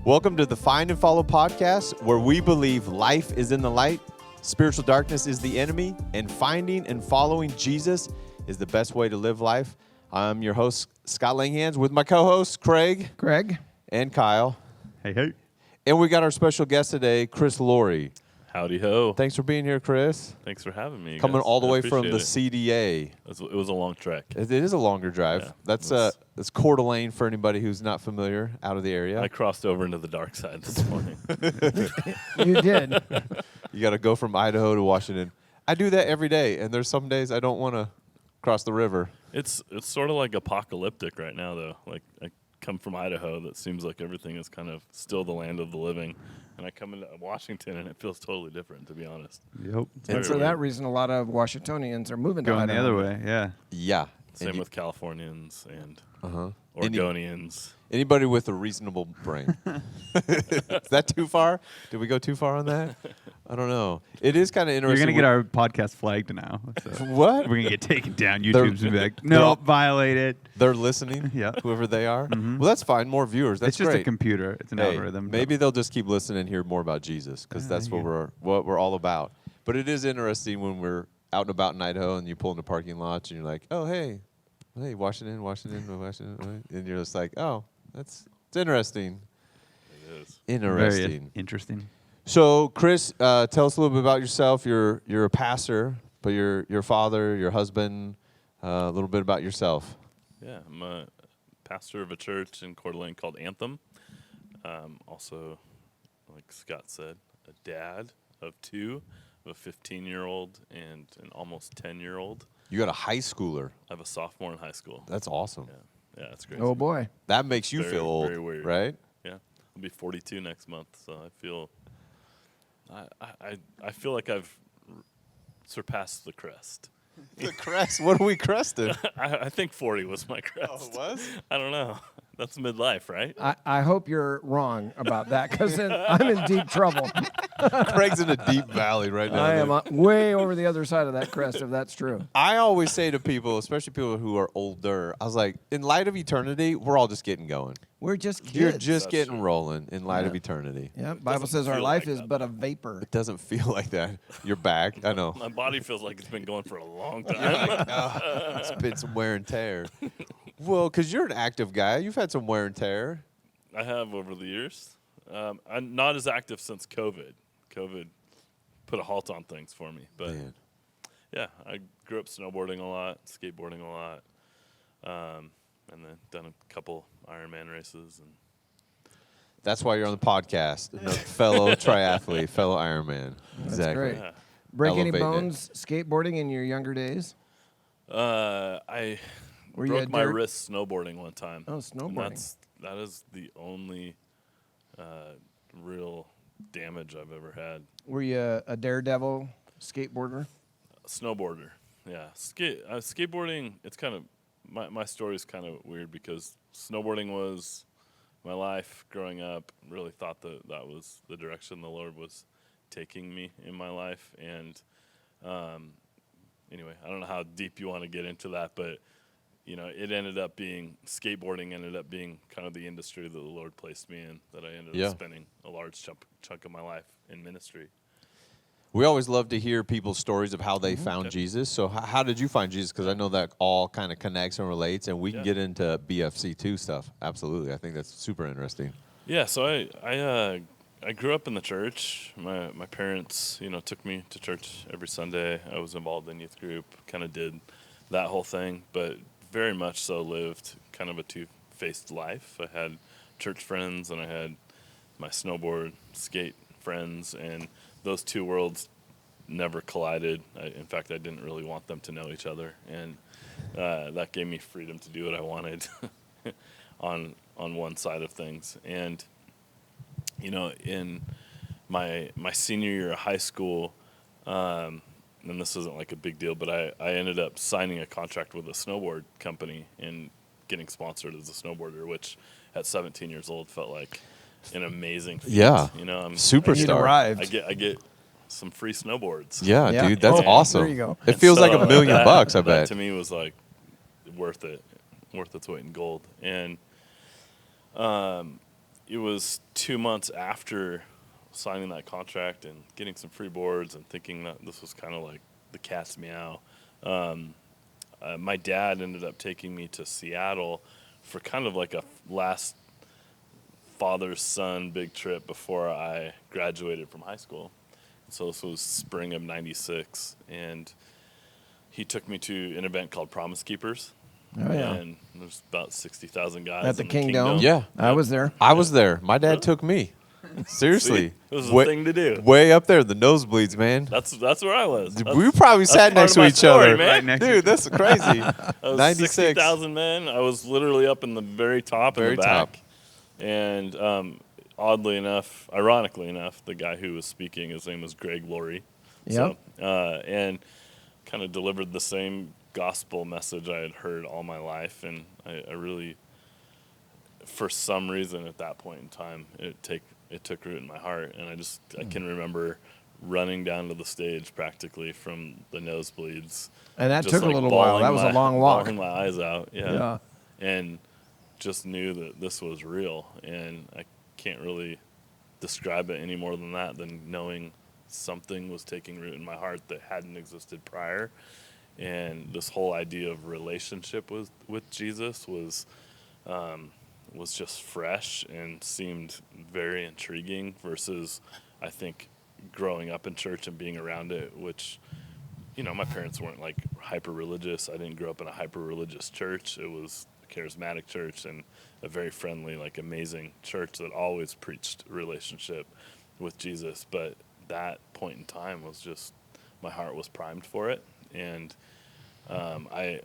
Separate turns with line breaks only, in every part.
Welcome to the Find and Follow podcast, where we believe life is in the light, spiritual darkness is the enemy, and finding and following Jesus is the best way to live life. I'm your host, Scott Langhans, with my co-hosts, Craig, and Kyle.
Hey.
And we got our special guest today, Chris Lauri.
Howdy ho.
Thanks for being here, Chris.
Thanks for having me.
Coming
guys.
all the way from the
it.
CDA.
It was a long trek.
It is a longer drive.
Yeah,
That's Coeur d'Alene for anybody who's not familiar out of the area.
I crossed over into the dark side this morning.
You did.
You got to go from Idaho to Washington. I do that every day, and there's some days I don't want to cross the river.
It's sort of like apocalyptic right now, though. Like I come from Idaho, that seems like everything is kind of still the land of the living, and I come into Washington, and it feels totally different, to be honest.
Yep.
And for that reason, a lot of Washingtonians are moving to
Going
Idaho.
the other way, yeah.
Yeah.
Same with Californians and
Uh-huh.
Oregonians.
Anybody with a reasonable brain. Is that too far? Did we go too far on that? I don't know. It is kind of
You're
interesting.
going to get our podcast flagged now. So
What?
we're going to get taken down.
They're-
YouTube's going to be like, no, violate it.
They're listening,
Yeah.
whoever they are.
Mhm.
Well, that's fine. More viewers. That's
It's just
great.
a computer. It's an
Hey,
algorithm.
maybe they'll just keep listening and hear more about Jesus, because that's
yeah.
what we're all about. But it is interesting when we're out and about in Idaho and you pull into parking lots and you're like, oh, hey, Washington, and you're just like, oh, it's interesting.
It is.
Interesting.
Very interesting.
So, Chris, tell us a little bit about yourself. You're a pastor, but you're your father, your husband. A little bit about yourself.
Yeah, I'm a pastor of a church in Coeur d'Alene called Anthem. Also, like Scott said, a dad of two, of a 15-year-old and an almost 10-year-old.
You got a high schooler.
I have a sophomore in high school.
That's awesome.
Yeah, that's great.
Oh, boy.
That makes you
Very,
feel old,
very weird.
right?
Yeah, I'll be 42 next month, so I feel, I feel like I've surpassed the crest.
The crest. What are we crested?
I think 40 was my crest.
Oh, it was?
I don't know. That's midlife, right?
I hope you're wrong about that, because I'm in deep trouble.
Craig's in a deep valley right now.
I
dude.
am way over the other side of that crest, if that's true.
I always say to people, especially people who are older, I was like, in light of eternity, we're all just getting going.
We're just kids.
You're just
That's
getting
true.
rolling in light of
Yeah.
eternity.
Yeah, Bible
Doesn't
says our
feel
life
like
is
that,
but a vapor.
It doesn't feel like that. You're back. I know.
My body feels like it's been going for a long
You're
time.
like, it's been some wear and tear. Well, because you're an active guy. You've had some wear and tear.
I have over the years. I'm not as active since COVID. COVID put a halt on things for me. But
Man.
yeah, I grew up snowboarding a lot, skateboarding a lot, and then done a couple Ironman races. And
That's why you're on the podcast. Fellow triathlete, fellow Ironman. Exactly.
great.
yeah.
Break any
Elevate it.
bones skateboarding in your younger days?
I
Were you
broke
a
my
dirt-
wrist snowboarding one time.
Oh,
And
snowboarding.
that is the only real damage I've ever had.
Were you a daredevil skateboarder?
Snowboarder, yeah. Skateboarding, it's kind of, my story is kind of weird because snowboarding was my life growing up. Really thought that was the direction the Lord was taking me in my life. And anyway, I don't know how deep you want to get into that, but skateboarding ended up being kind of the industry that the Lord placed me in, that I ended up spending a large chunk of my life in ministry.
We always love to hear people's stories of how they found
Okay.
Jesus. So how did you find Jesus? Because I know that all kind of connects and relates, and we can
Yeah.
get into BFC2 stuff. Absolutely. I think that's super interesting.
Yeah, so I grew up in the church. My parents, took me to church every Sunday. I was involved in youth group, kind of did that whole thing, but very much so lived kind of a two-faced life. I had church friends and I had my snowboard, skate friends, and those two worlds never collided. In fact, I didn't really want them to know each other, and that gave me freedom to do what I wanted on one side of things. And in my senior year of high school, and this isn't like a big deal, but I ended up signing a contract with a snowboard company and getting sponsored as a snowboarder, which at 17 years old felt like an amazing feat.
Yeah.
I'm
Superstar.
You'd arrived.
I get some free snowboards.
Yeah,
Yeah.
dude, that's
Oh,
awesome.
there you go.
It feels like $1 million bucks, I
that
bet.
to me was like worth its weight in gold. And it was 2 months after signing that contract and getting some free boards and thinking that this was kind of like the cat's meow. My dad ended up taking me to Seattle for kind of like a last father-son big trip before I graduated from high school. So this was spring of '96, and he took me to an event called Promise Keepers.
Oh, yeah.
And there's about 60,000 guys
At the
in
Kingdom?
Yeah.
I was there.
I was there. My dad
Really?
took me. Seriously.
See? It was a thing to do.
Way up there, the nosebleeds, man.
That's where I was.
We probably sat
part
next
of
to
my
each
story,
other.
man.
Right next to
Dude,
each
that's crazy.
I was
96.
60,000 men. I was literally up in the very top
Very
in the back.
top.
And oddly enough, ironically enough, the guy who was speaking, his name was Chris Lauri.
Yep.
So, and kind of delivered the same gospel message I had heard all my life. And I really, for some reason at that point in time, it took root in my heart. And I can remember running down to the stage practically from the nosebleeds.
And that
Just
took a
like
little while. That was a long walk.
Bawling my eyes out.
Yeah.
And just knew that this was real. And I can't really describe it any more than that, than knowing something was taking root in my heart that hadn't existed prior. And this whole idea of relationship with Jesus was just fresh and seemed very intriguing versus, I think, growing up in church and being around it, which, my parents weren't like hyper religious. I didn't grow up in a hyper religious church. It was a charismatic church and a very friendly, like amazing church that always preached relationship with Jesus. But that point in time was just, my heart was primed for it. And I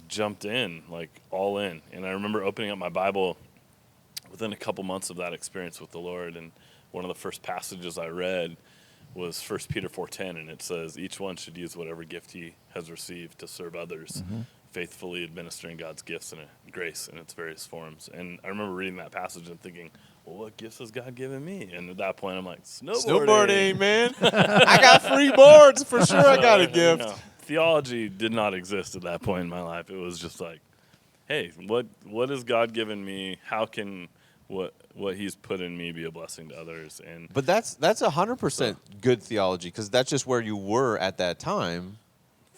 jumped in, like all in. And I remember opening up my Bible within a couple months of that experience with the Lord. And one of the first passages I read was 1 Peter 4:10, and it says, each one should use whatever gift he has received to serve others, faithfully administering God's gifts and grace in its various forms. And I remember reading that passage and thinking, well, what gifts has God given me? And at that point, I'm like, snowboarding,
man. I got free boards. For sure I got a gift.
Theology did not exist at that point in my life. It was just like, hey, what has God given me? How can what he's put in me be a blessing to others? And
But that's 100% good theology, because that's just where you were at that time,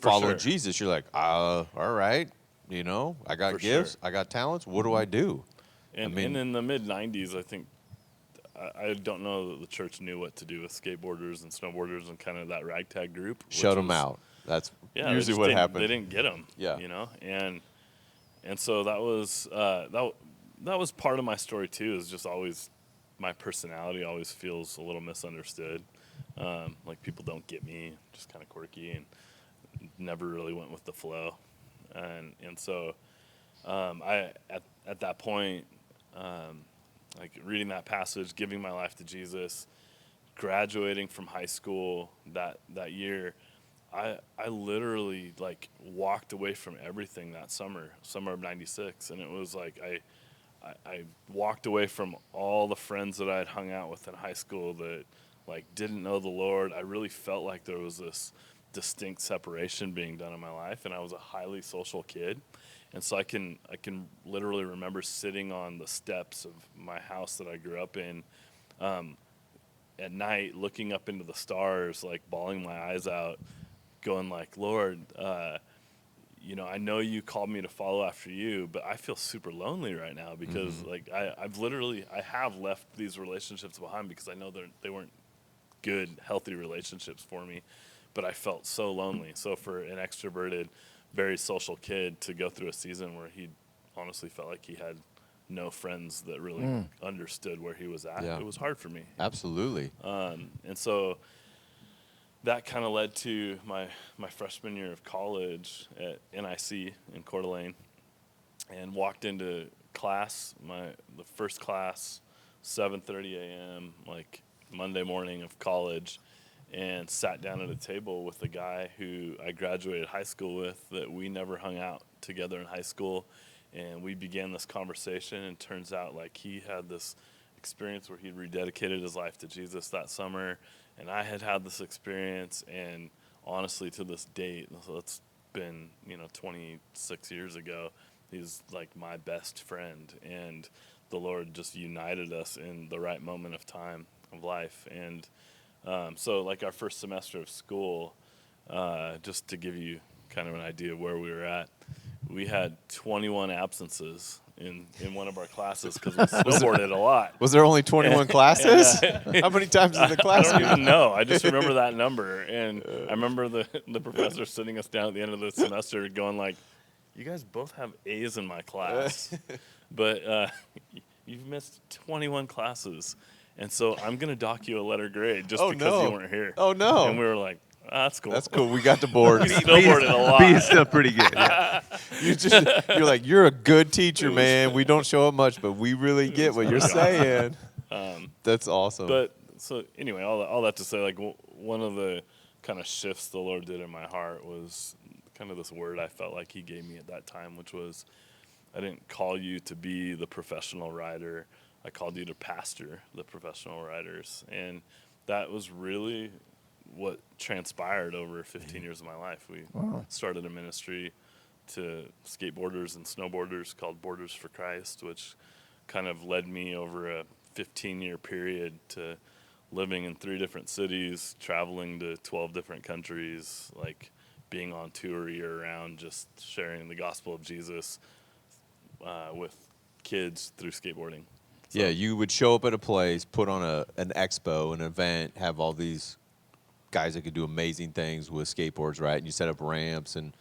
following
sure.
Jesus. You're like, all right, I got
For
gifts,
sure.
I got talents. What do I do?
And in the mid '90s, I think, I don't know that the church knew what to do with skateboarders and snowboarders and kind of that ragtag group.
Shut them out. That's
Yeah,
usually what happened.
They didn't get them.
Yeah.
And so that was part of my story too. Is just always, my personality always feels a little misunderstood. Like people don't get me, just kind of quirky and never really went with the flow. And so I at that point, like reading that passage, giving my life to Jesus, graduating from high school that year, I literally like walked away from everything that summer of '96, and it was like I walked away from all the friends that I had hung out with in high school that like didn't know the Lord. I really felt like there was this distinct separation being done in my life, and I was a highly social kid. And so I can literally remember sitting on the steps of my house that I grew up in at night, looking up into the stars, like bawling my eyes out, going like, Lord, I know you called me to follow after you, but I feel super lonely right now because like I have left these relationships behind because I know they weren't good, healthy relationships for me, but I felt so lonely. So for an extroverted, very social kid to go through a season where he honestly felt like he had no friends that really understood where he was at, it was hard for me.
Absolutely.
And so that kind of led to my freshman year of college at NIC in Coeur d'Alene, and walked into class, the first class, 7:30 a.m., like Monday morning of college, and sat down at a table with a guy who I graduated high school with that we never hung out together in high school. And we began this conversation, and turns out like he had this experience where he'd rededicated his life to Jesus that summer, and I had this experience. And honestly, to this date, so it's been 26 years ago, He's like my best friend, and the Lord just united us in the right moment of time of life. And so like our first semester of school, just to give you kind of an idea of where we were at, we had 21 absences in one of our classes because we snowboarded a lot.
Was there only 21 classes? How many times did the class
I don't
go?
even know. I just remember that number. And I remember the professor sitting us down at the end of the semester going like, you guys both have A's in my class, but you've missed 21 classes. And so I'm going to dock you a letter grade just because you weren't here.
Oh, no.
And we were like, that's cool.
That's cool. We got the board.
We snowboarded a lot.
B is still pretty good. Yeah.
You're like, you're a good teacher, man. We don't show up much, but we really get what you're saying. That's awesome.
But so anyway, all that to say, like one of the kind of shifts the Lord did in my heart was kind of this word I felt like he gave me at that time, which was, I didn't call you to be the professional rider. I called you to pastor the professional riders. And that was really what transpired over 15 years of my life. We started a ministry to skateboarders and snowboarders called Borders for Christ, which kind of led me over a 15-year period to living in 3 different cities, traveling to 12 different countries, like being on tour year-round, just sharing the gospel of Jesus with kids through skateboarding. So,
yeah, you would show up at a place, put on an expo, an event, have all these guys that could do amazing things with skateboards, right? And you set up ramps and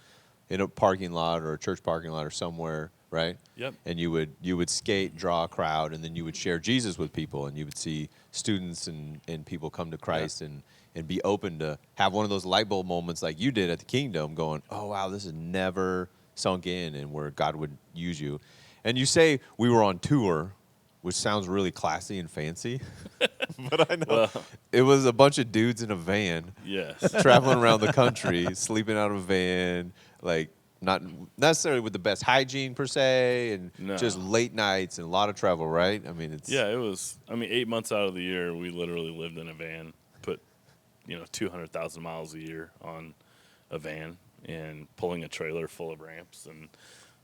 in a parking lot or a church parking lot or somewhere, right?
Yep.
And you would skate, draw a crowd, and then you would share Jesus with people, and you would see students and people come to Christ and be open to have one of those light bulb moments like you did at the Kingdom, going, oh, wow, this has never sunk in, and where God would use you. And you say we were on tour, which sounds really classy and fancy, but I know it was a bunch of dudes in a van,
yes,
traveling around the country, sleeping out of a van, like not necessarily with the best hygiene per se, and just late nights and a lot of travel, right? I mean,
it was. I mean, 8 months out of the year, we literally lived in a van, put 200,000 miles a year on a van, and pulling a trailer full of ramps and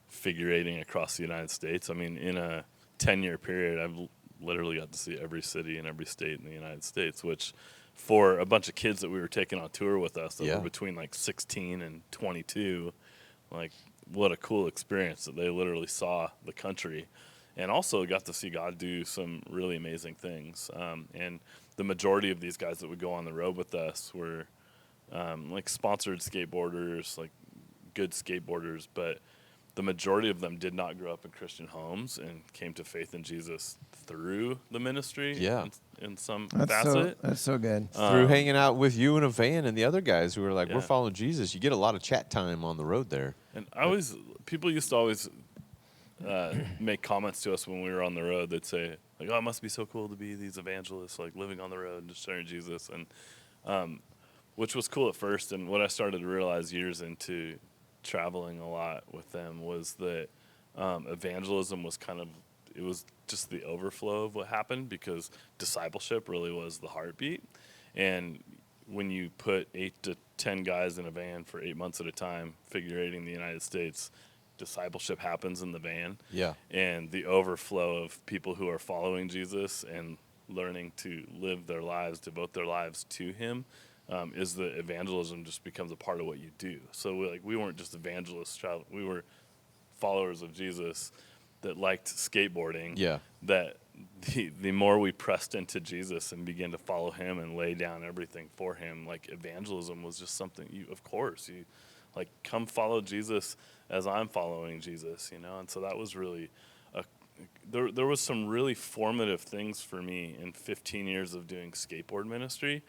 figure eighting across the United States. I mean, in a 10-year period, I've literally got to see every city and every state in the United States, which for a bunch of kids that we were taking on tour with us that were between like 16 and 22, like what a cool experience that they literally saw the country and also got to see God do some really amazing things. And the majority of these guys that would go on the road with us were like sponsored skateboarders, like good skateboarders, but the majority of them did not grow up in Christian homes and came to faith in Jesus through the ministry in some facet.
That's so good.
Through hanging out with you in a van and the other guys who were like, we're following Jesus. You get a lot of chat time on the road there.
And people used to always make comments to us when we were on the road. They'd say, like, oh, it must be so cool to be these evangelists, like living on the road and just sharing Jesus. And which was cool at first. And what I started to realize years into traveling a lot with them was that evangelism was it was just the overflow of what happened, because discipleship really was the heartbeat. And when you put 8 to 10 guys in a van for 8 months at a time, figure eighting the United States, discipleship happens in the van.
Yeah.
And the overflow of people who are following Jesus and learning to live their lives, devote their lives to him, is that evangelism just becomes a part of what you do. So we weren't just evangelists, we were followers of Jesus that liked skateboarding. Yeah. That the more we pressed into Jesus and began to follow him and lay down everything for him, like evangelism was just something you like come follow Jesus as I'm following Jesus, And so that was really there was some really formative things for me in 15 years of doing skateboard ministry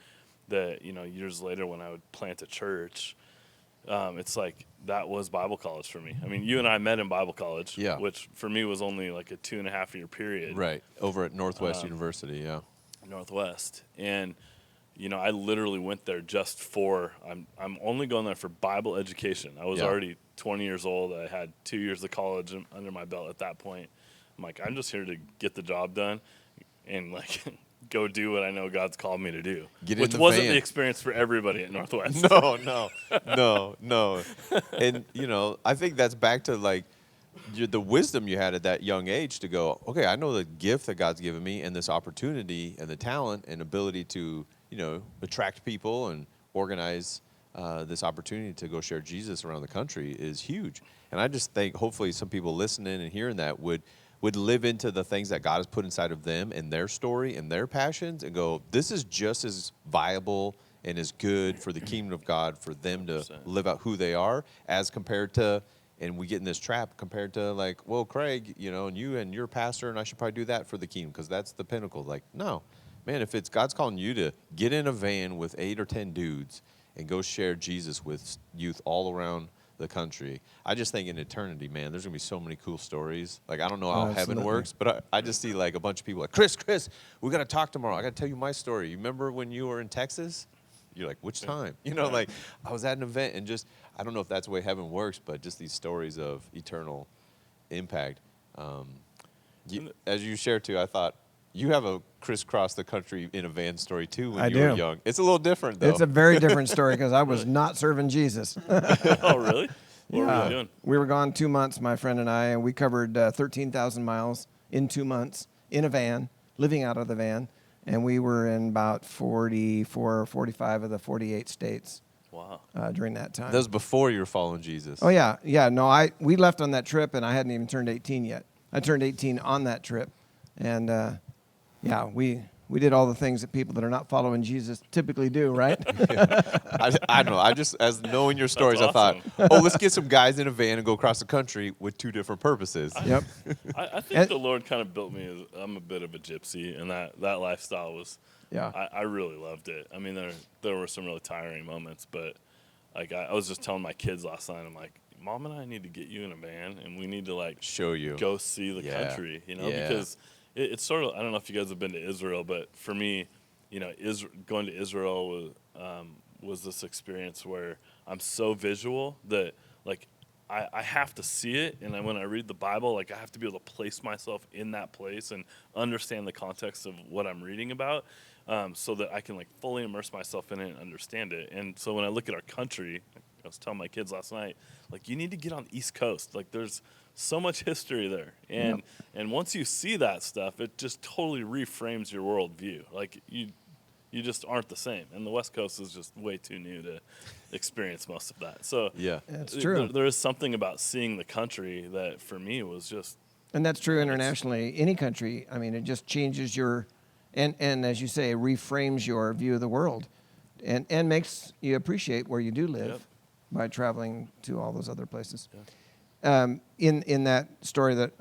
that, years later when I would plant a church, it's like that was Bible college for me. I mean, you and I met in Bible college, which for me was only like a 2.5-year period.
Right, over at Northwest University,
Northwest. And, I literally went there just for, I'm only going there for Bible education. I was already 20 years old. I had 2 years of college under my belt at that point. I'm like, I'm just here to get the job done and like go do what I know God's called me to do. Which wasn't the experience for everybody at Northwest.
No. And, I think that's back to like the wisdom you had at that young age to go, okay, I know the gift that God's given me and this opportunity and the talent and ability to, attract people and organize this opportunity to go share Jesus around the country is huge. And I just think hopefully some people listening and hearing that would live into the things that God has put inside of them and their story and their passions and go, this is just as viable and as good for the kingdom of God for them to
100%.
live out who they are as compared to, and we get in this trap compared to like, well, Craig, and you and your pastor, and I should probably do that for the kingdom because that's the pinnacle. Like, no, man, if it's God's calling you to get in a van with 8 or 10 dudes and go share Jesus with youth all around the country, I just think in eternity, man, there's going to be so many cool stories. Like, I don't know how heaven works, but I just see like a bunch of people like, Chris, we got to talk tomorrow. I got to tell you my story. You remember when you were in Texas? You're like, which time? Like I was at an event and just, I don't know if that's the way heaven works, but just these stories of eternal impact. As you shared too, I thought you have a crisscross the country in a van story too when you were young. It's a little different though.
It's a very different story because I was not serving Jesus.
Oh, really? What were you doing?
We were gone 2 months, my friend and I, and we covered 13,000 miles in 2 months in a van, living out of the van. And we were in about 44 or 45 of the 48 states.
Wow.
During that time.
That was before you were following Jesus.
Oh, yeah. Yeah, no, we left on that trip, and I hadn't even turned 18 yet. I turned 18 on that trip. And, we did all the things that people that are not following Jesus typically do, right?
I don't know. I just, as knowing your stories,
That's
I thought, let's get some guys in a van and go across the country with 2 different purposes.
Yep.
I think the Lord kind of built me as, I'm a bit of a gypsy, and that lifestyle was, I really loved it. I mean, there were some really tiring moments, but like I was just telling my kids last night, I'm like, Mom and I need to get you in a van, and we need to like
show you,
go see the country, because it's sort of, I don't know if you guys have been to Israel, but for me, going to Israel was this experience where I'm so visual that like I have to see it, and when I read the Bible, like I have to be able to place myself in that place and understand the context of what I'm reading about, so that I can like fully immerse myself in it and understand it. And so when I look at our country, I was telling my kids last night, like you need to get on the East Coast. Like there's so much history there, and once you see that stuff, it just totally reframes your worldview. Like you just aren't the same, and the West Coast is just way too new to experience most of that. So
that's true.
There is something about seeing the country that for me was just,
and that's true internationally. Any country, I mean, it just changes your, and as you say, reframes your view of the world, and makes you appreciate where you do live by traveling to all those other places. In that story that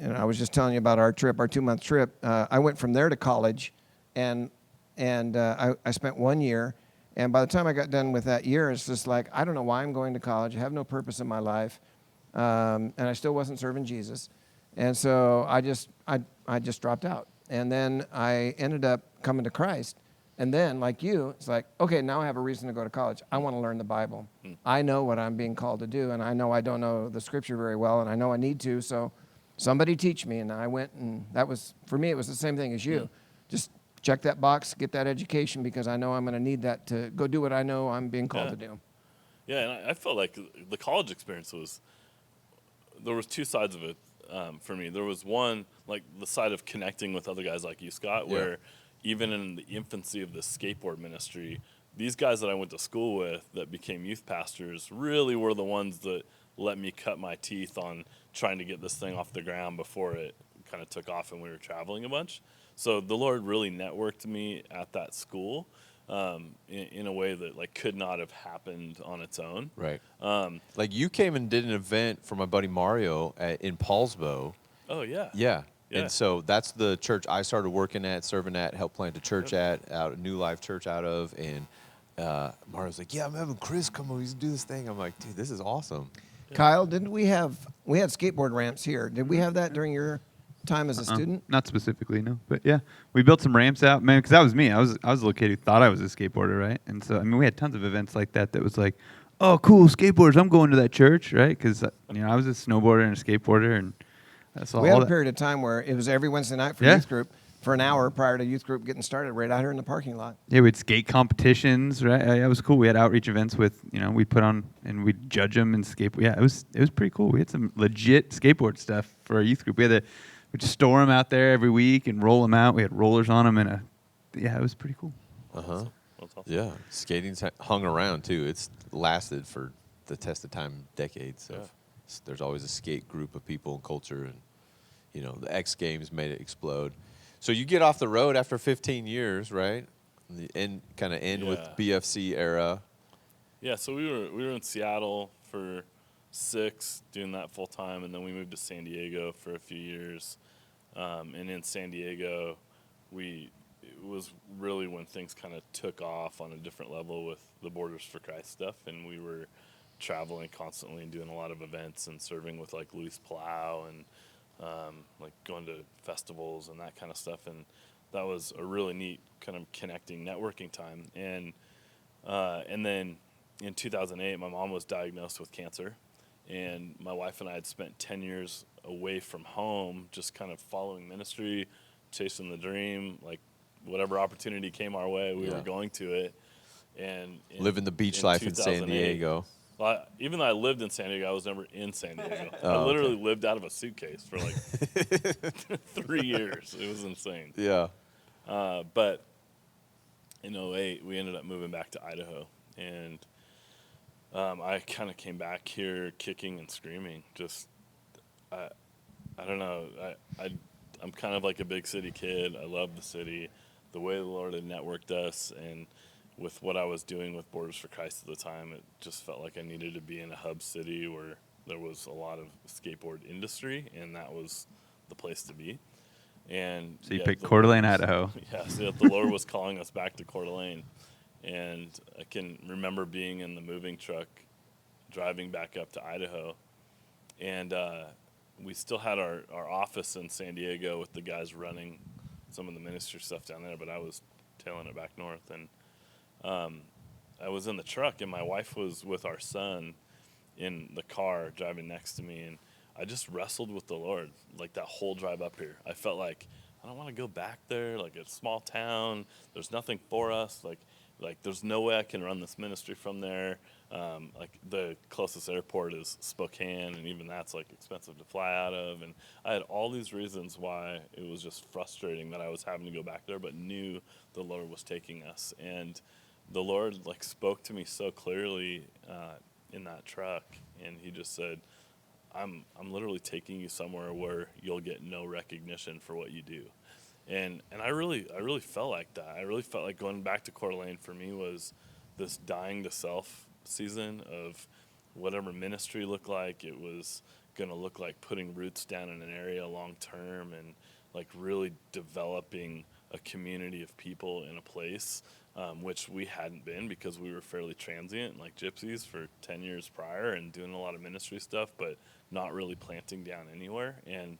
I was just telling you about our 2-month trip, I went from there to college, and I spent 1 year, and by the time I got done with that year, it's just like, I don't know why I'm going to college. I have no purpose in my life, and I still wasn't serving Jesus, and so I just dropped out, and then I ended up coming to Christ. And then, like you, it's like, okay, now I have a reason to go to college. I want to learn the Bible. I know what I'm being called to do, and I know I don't know the Scripture very well, and I know I need to, so somebody teach me. And I went, and that was, for me, it was the same thing as you. Just check that box, get that education, because I know I'm going to need that to go do what I know I'm being called to do.
Yeah, and I felt like the college experience there was 2 sides of it for me. There was one, like the side of connecting with other guys like you, Scott, where even in the infancy of the skateboard ministry, these guys that I went to school with that became youth pastors really were the ones that let me cut my teeth on trying to get this thing off the ground before it kind of took off and we were traveling a bunch. So the Lord really networked me at that school in a way that like could not have happened on its own.
Right. Like you came and did an event for my buddy Mario in Paulsbo.
Oh, yeah.
Yeah. And so that's the church I started working at, serving at, helped plant a church out a New Life Church out of. And Mario's like, I'm having Chris come over, he's do this thing. I'm like, dude, this is awesome.
Kyle, didn't we had skateboard ramps here? Did we have that during your time as a student?
Not specifically, no. But yeah, we built some ramps out, man, because that was me. I was a little kid who thought I was a skateboarder, right? And so, I mean, we had tons of events like that was like, oh, cool, skateboarders, I'm going to that church, right? Because, I was a snowboarder and a skateboarder, and
we had a period of time where it was every Wednesday night for youth group. for an hour prior to youth group getting started right out here in the parking lot.
Yeah, we had skate competitions, right? It was cool. We had outreach events with, we put on and we'd judge them and skateboard. Yeah, it was pretty cool. We had some legit skateboard stuff for our youth group. We'd just store them out there every week and roll them out. We had rollers on them it was pretty cool.
Uh-huh.
That's awesome.
Yeah, skating's hung around too. It's lasted for the test of time, decades.
Yeah.
There's always a skate group of people and culture, and the X Games made it explode. So you get off the road after 15 years, right? And kind of end with BFC era.
Yeah, so we were in Seattle for 6, doing that full time, and then we moved to San Diego for a few years. And in San Diego, it was really when things kind of took off on a different level with the Borders for Christ stuff, and we were traveling constantly and doing a lot of events and serving with like Luis Palau and like going to festivals and that kind of stuff. And that was a really neat kind of connecting, networking time. And then in 2008, my mom was diagnosed with cancer, and my wife and I had spent 10 years away from home, just kind of following ministry, chasing the dream, like whatever opportunity came our way, we were going to it. And
living the beach life in San Diego.
Well, even though I lived in San Diego, I was never in San Diego. I literally lived out of a suitcase for like 3 years. It was insane.
Yeah.
But in 2008, we ended up moving back to Idaho. And I kind of came back here kicking and screaming. Just, I don't know. I'm kind of like a big city kid. I love the city. The way the Lord had networked us, and with what I was doing with Borders for Christ at the time, it just felt like I needed to be in a hub city where there was a lot of skateboard industry, and that was the place to be. And
so you picked Coeur d'Alene, Idaho.
Yeah, so the Lord was calling us back to Coeur d'Alene. And I can remember being in the moving truck, driving back up to Idaho, and we still had our office in San Diego with the guys running some of the ministry stuff down there, but I was tailing it back north. And I was in the truck, and my wife was with our son in the car driving next to me, and I just wrestled with the Lord like that whole drive up here. I felt like I don't want to go back there, like it's a small town. There's nothing for us. Like there's no way I can run this ministry from there. Like the closest airport is Spokane, and even that's like expensive to fly out of. And I had all these reasons why it was just frustrating that I was having to go back there, but knew the Lord was taking us. And the Lord like spoke to me so clearly in that truck, and he just said, I'm literally taking you somewhere where you'll get no recognition for what you do. And I really felt like that. I really felt like going back to Coeur d'Alene for me was this dying to self season of whatever ministry looked like. It was going to look like putting roots down in an area long term, and like really developing a community of people in a place, which we hadn't been because we were fairly transient, like gypsies for 10 years prior, and doing a lot of ministry stuff, but not really planting down anywhere. And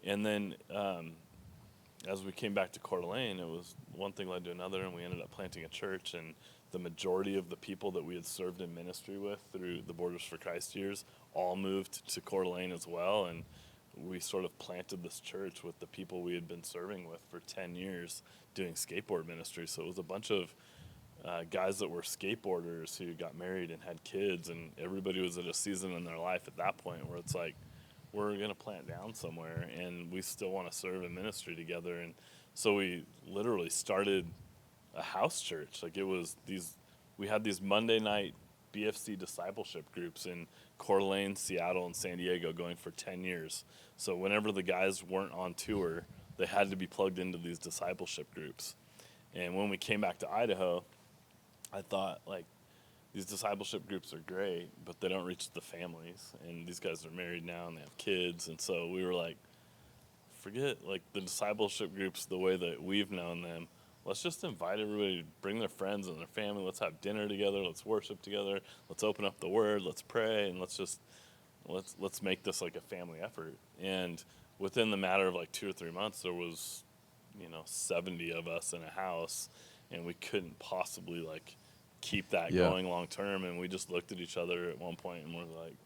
then as we came back to Coeur d'Alene, it was one thing led to another, and we ended up planting a church. And the majority of the people that we had served in ministry with through the Borders for Christ years all moved to Coeur d'Alene as well. And we sort of planted this church with the people we had been serving with for 10 years doing skateboard ministry. So it was a bunch of guys that were skateboarders who got married and had kids, and everybody was at a season in their life at that point where it's like, we're going to plant down somewhere, and we still want to serve in ministry together. And so we literally started a house church. Like it was we had these Monday night BFC discipleship groups in Coeur d'Alene, Seattle, and San Diego going for 10 years. So whenever the guys weren't on tour, they had to be plugged into these discipleship groups. And when we came back to Idaho, I thought, like, these discipleship groups are great, but they don't reach the families. And these guys are married now, and they have kids. And so we were like, forget, like, the discipleship groups the way that we've known them. Let's just invite everybody to bring their friends and their family. Let's have dinner together. Let's worship together. Let's open up the Word. Let's pray. And let's make this like a family effort. And within the matter of like 2 or 3 months, there was, 70 of us in a house, and we couldn't possibly like keep that going long term. And we just looked at each other at one point and we're like,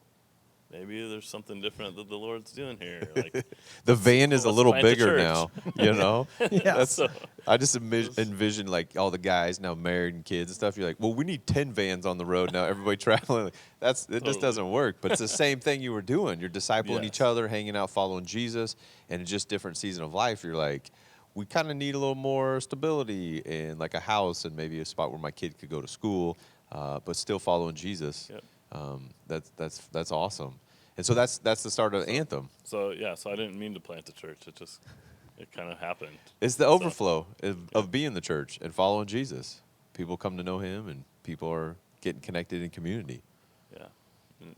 maybe there's something different that the Lord's doing here. Like
The van is a
let's
little
plant a
bigger
church.
now, you know?
Yeah.
So,
I just envision like all the guys now married and kids and stuff. You're like, well, we need 10 vans on the road now. Everybody traveling. It just
Totally.
doesn't work. But it's the same thing you were doing. You're discipling each
Yes.
other, hanging out, following Jesus, and it's just different season of life. You're like, we kind of need a little more stability and like a house and maybe a spot where my kid could go to school, but still following Jesus.
Yep.
That's awesome. And so that's the start of Anthem.
So I didn't mean to plant a church. It kind of happened.
It's the overflow of being the church and following Jesus. People come to know him, and people are getting connected in community.
Yeah.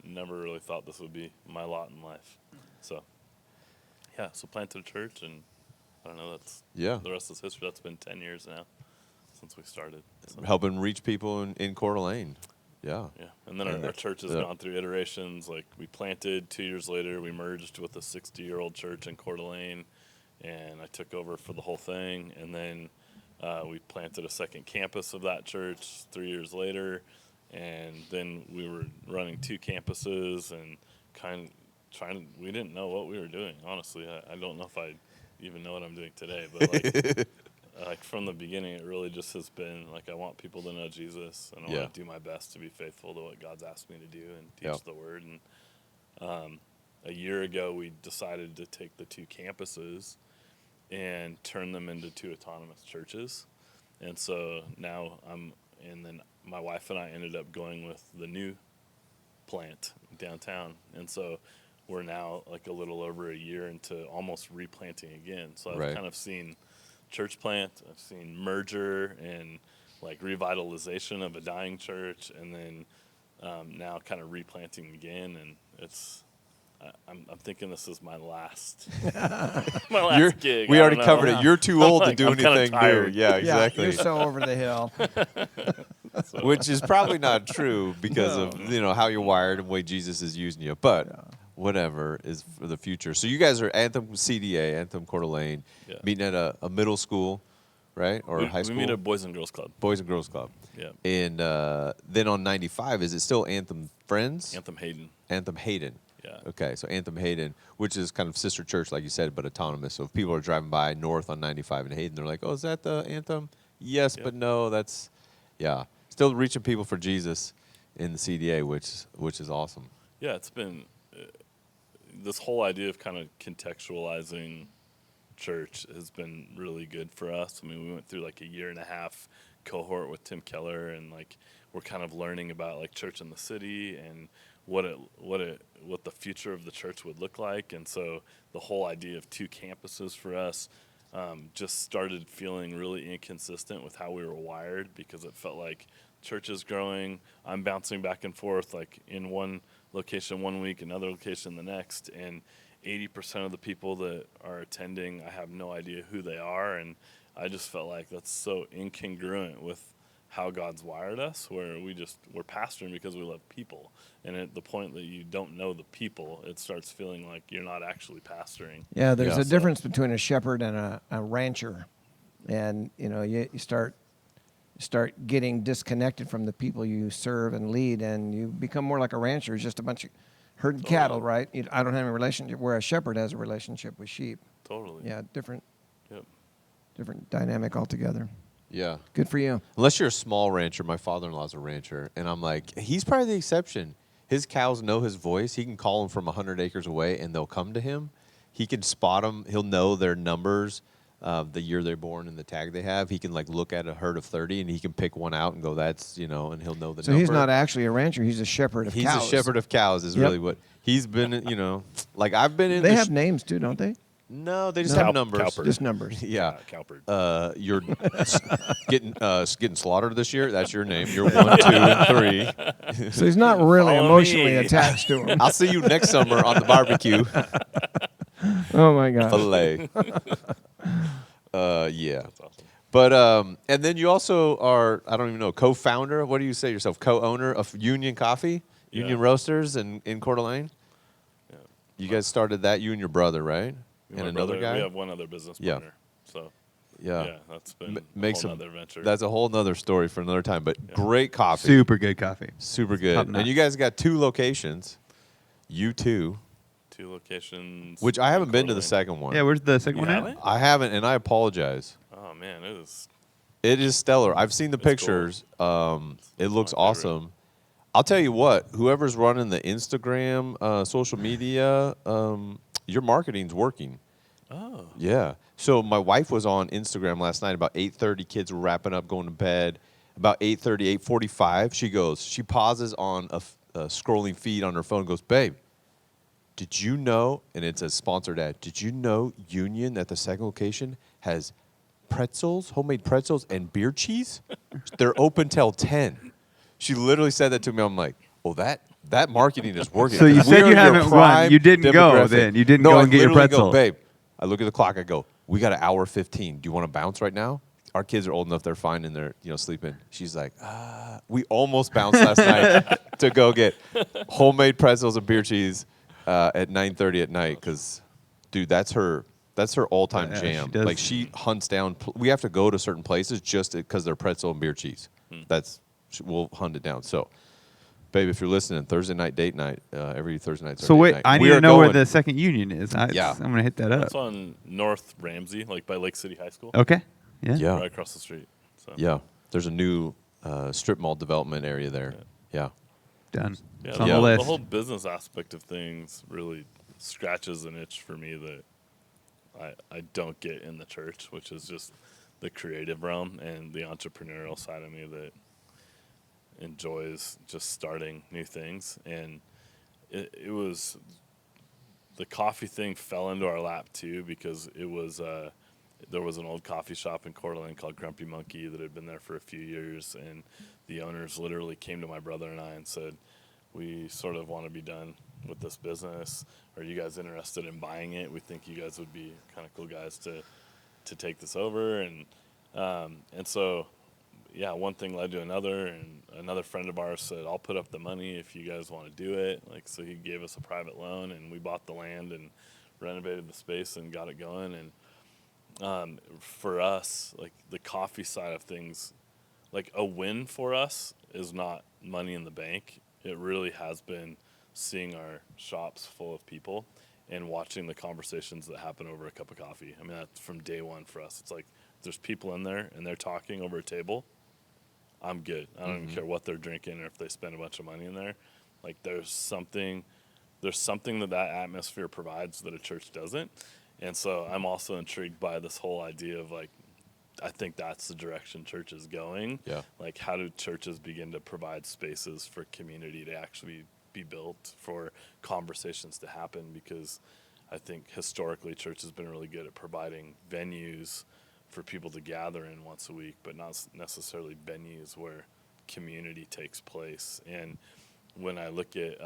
Never really thought this would be my lot in life. So, so planted a church, and I don't know, that's the rest is history. That's been 10 years now since we started. So.
Helping reach people in Coeur d'Alene. Yeah.
Yeah. And then our church has gone through iterations. Like we planted 2 years later, we merged with a 60-year-old church in Coeur d'Alene, and I took over for the whole thing. And then we planted a second campus of that church 3 years later. And then we were running 2 campuses and we didn't know what we were doing, honestly. I don't know if I even know what I'm doing today, but like from the beginning, it really just has been like I want people to know Jesus, and I want to do my best to be faithful to what God's asked me to do and teach the Word. And a year ago, we decided to take the 2 campuses and turn them into 2 autonomous churches. And so now and then my wife and I ended up going with the new plant downtown. And so we're now like a little over a year into almost replanting again. So I've kind of seen church plant, I've seen merger and like revitalization of a dying church, and then now kind of replanting again. And I'm thinking this is my last gig.
We already covered it. You're too old to do anything new. Yeah, exactly.
You're so over the hill.
Which is probably not true because of how you're wired and the way Jesus is using you. But whatever is for the future. So you guys are Anthem CDA, Anthem Coeur d'Alene, meeting at a middle school, right? Or high school?
We meet at Boys and Girls Club.
Boys and Girls Club.
Yeah.
And then on 95, is it still Anthem Friends?
Anthem Hayden.
Anthem Hayden.
Yeah.
Okay, so Anthem Hayden, which is kind of sister church, like you said, but autonomous. So if people are driving by north on 95 in Hayden, they're like, oh, is that the Anthem? Yes, but no, that's, still reaching people for Jesus in the CDA, which is awesome.
Yeah, it's been this whole idea of kind of contextualizing church has been really good for us. I mean, we went through like a 1.5-year cohort with Tim Keller, and like we're kind of learning about like church in the city and what the future of the church would look like. And so the whole idea of 2 campuses for us just started feeling really inconsistent with how we were wired, because it felt like church is growing, I'm bouncing back and forth like in one location one week, another location the next, and 80% of the people that are attending, I have no idea who they are. And I just felt like that's so incongruent with how God's wired us, where we're pastoring because we love people. And at the point that you don't know the people, it starts feeling like you're not actually pastoring.
Yeah, there's a difference between a shepherd and a rancher. And, you start getting disconnected from the people you serve and lead, and you become more like a rancher, just a bunch of herding cattle, right? I don't have a relationship, where a shepherd has a relationship with sheep.
Totally.
Yeah, different dynamic altogether.
Yeah.
Good for you.
Unless you're a small rancher. My father-in-law's a rancher, and I'm like, he's probably the exception. His cows know his voice. He can call them from 100 acres away, and they'll come to him. He can spot them. He'll know their numbers, the year they're born and the tag they have. He can like look at a herd of 30, and he can pick one out and go, that's, and he'll know the number.
So he's not actually a rancher. He's a shepherd of cows.
He's a shepherd of cows is really what he's been, like I've been in.
They have names too, don't they?
No, they just have numbers.
Cowpert.
Just numbers.
Yeah.
Cowpert.
You're getting slaughtered this year. That's your name. You're 1, 2, and 3.
So he's not really
Follow
emotionally
me.
attached to him.
I'll see you next summer on the barbecue.
Oh my gosh.
Filet. Yeah.
That's awesome.
But and then you also are, I don't even know, co-founder. What do you say yourself? Co-owner of Union Coffee, Union Roasters in Coeur d'Alene.
Yeah.
You guys started that, you and your brother, right?
Me
And
my
another
brother,
guy.
We have one other business partner. So
Yeah.
that's been
Makes
a whole other venture.
That's a whole nother story for another time. But great coffee.
Super good coffee.
Super good.
Top notch.
And you guys got 2 locations. U2,
2 locations.
which I haven't been to the
Coeur
second one.
Yeah, where's the second
You
one
haven't?
at?
I haven't, and I apologize.
Oh man,
It is stellar. I've seen the
It's cool.
pictures. It looks
my favorite.
awesome. I'll tell you what, whoever's running the Instagram, social media, your marketing's working.
Oh.
Yeah. So my wife was on Instagram last night about 8:30. Kids were wrapping up, going to bed. About 8:30, 8:45, she pauses on a scrolling feed on her phone and goes, babe, did you know, and it's a sponsored ad, did you know Union at the second location has pretzels, homemade pretzels, and beer cheese? They're open till 10. She literally said that to me. I'm like, oh, that marketing is working.
So you said
We're
you
your
haven't gone.
prime
You didn't go
demographic.
then. You didn't
No,
go
I
and get your
literally
pretzel.
Go, babe, I look at the clock. I go, we got an hour 15. Do you want to bounce right now? Our kids are old enough; they're fine and they're sleeping. She's like, we almost bounced last night to go get homemade pretzels and beer cheese at 9:30 at night because, dude, that's her all-time
Yeah,
jam.
she does.
Like she hunts down. We have to go to certain places just because they're pretzel and beer cheese. We'll hunt it down. So, babe, if you're listening, Thursday night date night, every Thursday night.
So wait,
night.
I need
We
to
are
know where
going-
the second Union is.
Yeah.
I'm gonna hit that up.
That's on North Ramsey, like by Lake City High School.
Okay. Yeah.
Yeah.
Right across the street. So.
Yeah, there's a new strip mall development area there. Yeah.
Done.
Yeah,
It's on
Yeah.
the list.
The whole business aspect of things really scratches an itch for me that I don't get in the church, which is just the creative realm and the entrepreneurial side of me that enjoys just starting new things. And it was the coffee thing fell into our lap too because it was there was an old coffee shop in Coeur called Grumpy Monkey that had been there for a few years, and the owners literally came to my brother and I and said, we sort of want to be done with this business. Are you guys interested in buying it? We think you guys would be kind of cool guys to take this over. And so, yeah, one thing led to another, and another friend of ours said, I'll put up the money if you guys want to do it. Like, so he gave us a private loan, and we bought the land and renovated the space and got it going. And for us, like the coffee side of things, like a win for us is not money in the bank. It really has been seeing our shops full of people and watching the conversations that happen over a cup of coffee. I mean, that's from day one for us. It's like there's people in there and they're talking over a table. I'm good. I don't even care what they're drinking or if they spend a bunch of money in there. Like there's something that atmosphere provides that a church doesn't. And so I'm also intrigued by this whole idea of like, I think that's the direction church is going.
Yeah.
Like, how do churches begin to provide spaces for community to actually be built, for conversations to happen? Because I think historically church has been really good at providing venues for people to gather in once a week, but not necessarily venues where community takes place. And when I look at,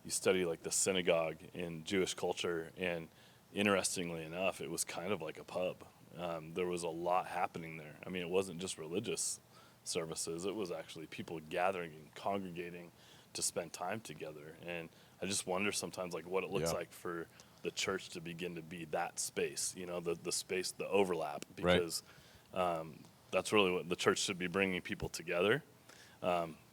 you study like the synagogue in Jewish culture, and interestingly enough, it was kind of like a pub. There was a lot happening there. I mean, it wasn't just religious services. It was actually people gathering and congregating to spend time together. And I just wonder sometimes like what it looks like for the church to begin to be that space, the space, the overlap, because that's really what the church should be, bringing people together,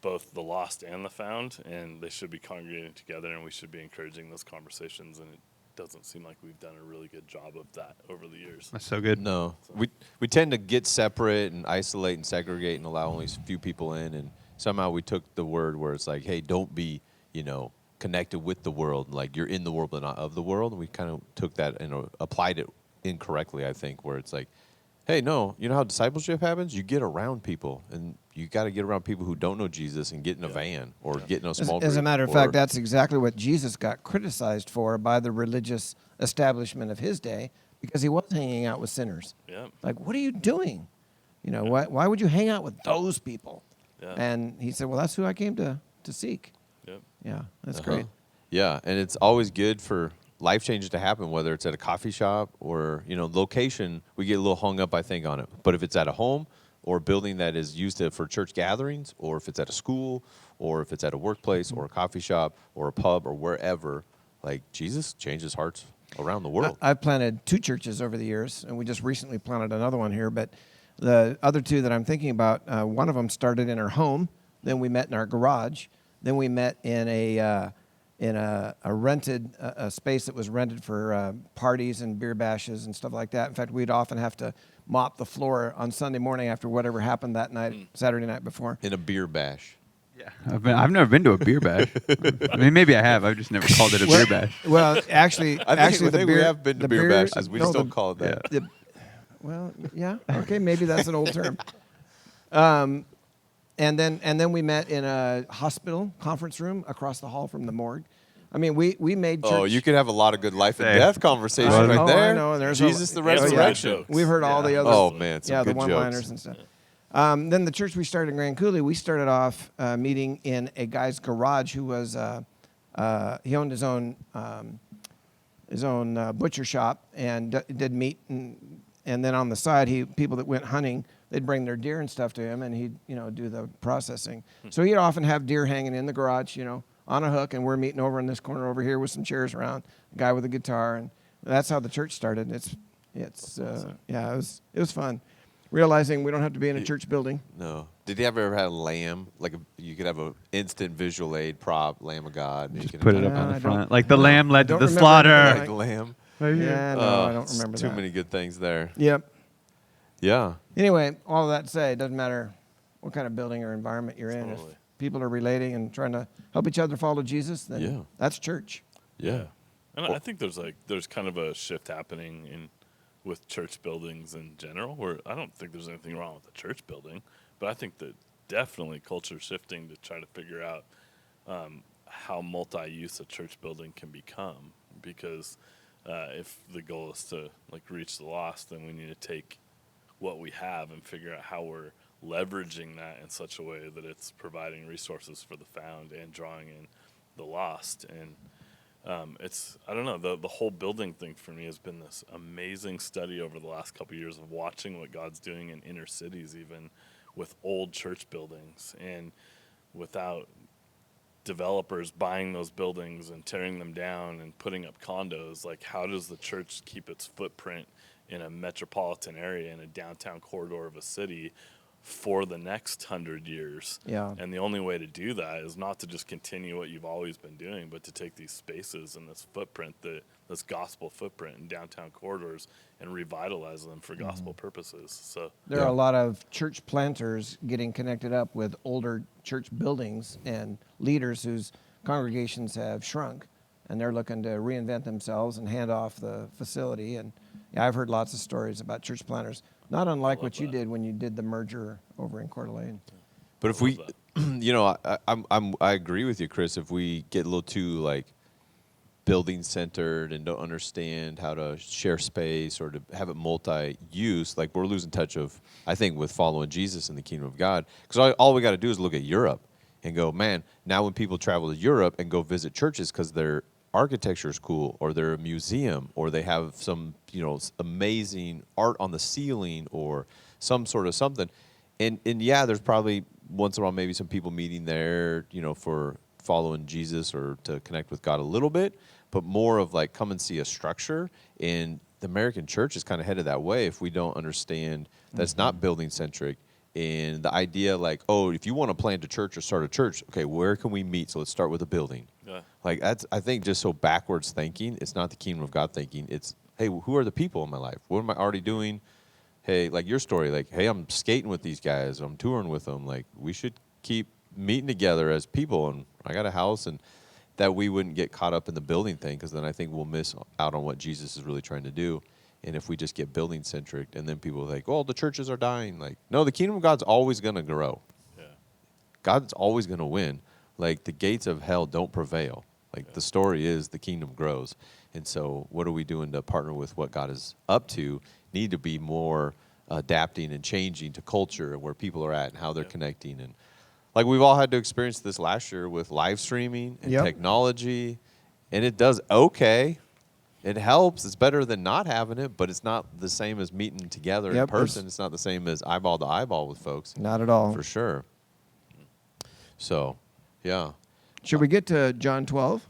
both the lost and the found, and they should be congregating together, and we should be encouraging those conversations. And it doesn't seem like we've done a really good job of that over the years.
That's so good.
No, we tend to get separate and isolate and segregate and allow only a few people in, and somehow we took the word where it's like, hey, don't be, connected with the world, like you're in the world but not of the world. And we kind of took that and applied it incorrectly, I think, where it's like, hey, no, you know how discipleship happens? You get around people, and you got to get around people who don't know Jesus and get in a van or get in a small group.
As a matter of fact, that's exactly what Jesus got criticized for by the religious establishment of his day, because he was hanging out with sinners.
Yeah.
Like, what are you doing? Why would you hang out with those people?
Yeah.
And he said, well, that's who I came to seek.
Yep.
Yeah, that's
Uh-huh.
great.
Yeah, and it's always good for life changes to happen, whether it's at a coffee shop or, location. We get a little hung up, I think, on it. But if it's at a home or a building that is used for church gatherings, or if it's at a school, or if it's at a workplace or a coffee shop or a pub or wherever, like Jesus changes hearts around the world.
I've planted 2 churches over the years, and we just recently planted another one here. But the other 2 that I'm thinking about, one of them started in our home. Then we met in our garage. Then we met in in a rented a space that was rented for parties and beer bashes and stuff like that. In fact, we'd often have to mop the floor on Sunday morning after whatever happened that night, Saturday night before.
In a beer bash.
Yeah, I've never been to a beer bash. I mean, maybe I have. I've just never called it a beer bash.
Well, actually,
I think
the
we
beer,
have been to
the
beer
beer-
bashes. We
no,
still
the-
call it that.
Well, yeah, okay, maybe that's an old term. And then we met in a hospital conference room across the hall from the morgue. I mean, we made church.
Oh, you could have a lot of good life and
Hey.
death conversation
Oh,
right
I
there.
know, and there's
Jesus the
oh, yeah.
resurrection.
We've heard all the other.
Oh, man, some
yeah, the
good
one-liners
jokes.
and stuff. Then the church we started in Grand Coulee, we started off meeting in a guy's garage who was he owned his own butcher shop and did meat, and then on the side, people that went hunting, they'd bring their deer and stuff to him, and he'd do the processing. So he'd often have deer hanging in the garage, on a hook, and we're meeting over in this corner over here with some chairs around, a guy with a guitar, and that's how the church started. It was fun, realizing we don't have to be in a church building.
No. Did you ever have a lamb? Like you could have an instant visual aid prop, Lamb of God. and you
Just
can
put it
have
up on
I
the
don't-
front, like the lamb led to
don't
the
remember
slaughter.
anything
like the lamb.
Yeah, no, I don't remember
Too
that.
many good things there.
Yep.
Yeah.
Anyway, all of that to say, it doesn't matter what kind of building or environment you're in. If
Totally.
people are relating and trying to help each other follow Jesus, then
Yeah.
that's church.
Yeah.
And I think there's kind of a shift happening with church buildings in general, where I don't think there's anything wrong with a church building, but I think that definitely culture shifting to try to figure out how multi-use a church building can become. Because if the goal is to reach the lost, then we need to take what we have and figure out how we're leveraging that in such a way that it's providing resources for the found and drawing in the lost. And I don't know, the whole building thing for me has been this amazing study over the last couple of years of watching what God's doing in inner cities, even with old church buildings, and without developers buying those buildings and tearing them down and putting up condos. Like, how does the church keep its footprint in a metropolitan area, in a downtown corridor of a city, for the next 100 years?
Yeah.
And the only way to do that is not to just continue what you've always been doing, but to take these spaces and this footprint, this gospel footprint in downtown corridors, and revitalize them for gospel purposes. So
There are a lot of church planters getting connected up with older church buildings and leaders whose congregations have shrunk, and they're looking to reinvent themselves and hand off the facility. And I've heard lots of stories about church planters, not unlike what you did when you did the merger over in Coeur d'Alene.
But if we, I agree with you, Chris. If we get a little too building centered and don't understand how to share space or to have it multi-use, we're losing touch of, I think, with following Jesus in the kingdom of God. Because all we got to do is look at Europe and go, man, now when people travel to Europe and go visit churches because their architecture is cool, or they're a museum, or they have some, amazing art on the ceiling, or some sort of something. And yeah, there's probably once in a while maybe some people meeting there, for following Jesus or to connect with God a little bit, but more of come and see a structure. And the American church is kind of headed that way if we don't understand that it's not building centric. And the idea if you want to plant a church or start a church, okay, where can we meet? So let's start with a building.
yeah.
That's, I think, just so backwards thinking. It's not the kingdom of God thinking. It's, hey, who are the people in my life? What am I already doing? Hey, your story, hey, I'm skating with these guys. I'm touring with them. We should keep meeting together as people. And I got a house, and that we wouldn't get caught up in the building thing, because then I think we'll miss out on what Jesus is really trying to do. And if we just get building centric, and then people are the churches are dying. No, the kingdom of God's always going to grow.
Yeah.
God's always going to win. The gates of hell don't prevail. The story is the kingdom grows. And so what are we doing to partner with what God is up to? Need to be more adapting and changing to culture and where people are at and how they're connecting. And we've all had to experience this last year with live streaming and technology. And it does okay. It helps. It's better than not having it, but it's not the same as meeting together in person. It's not the same as eyeball to eyeball with folks.
Not at all.
For sure. So, yeah.
Should we get to John 12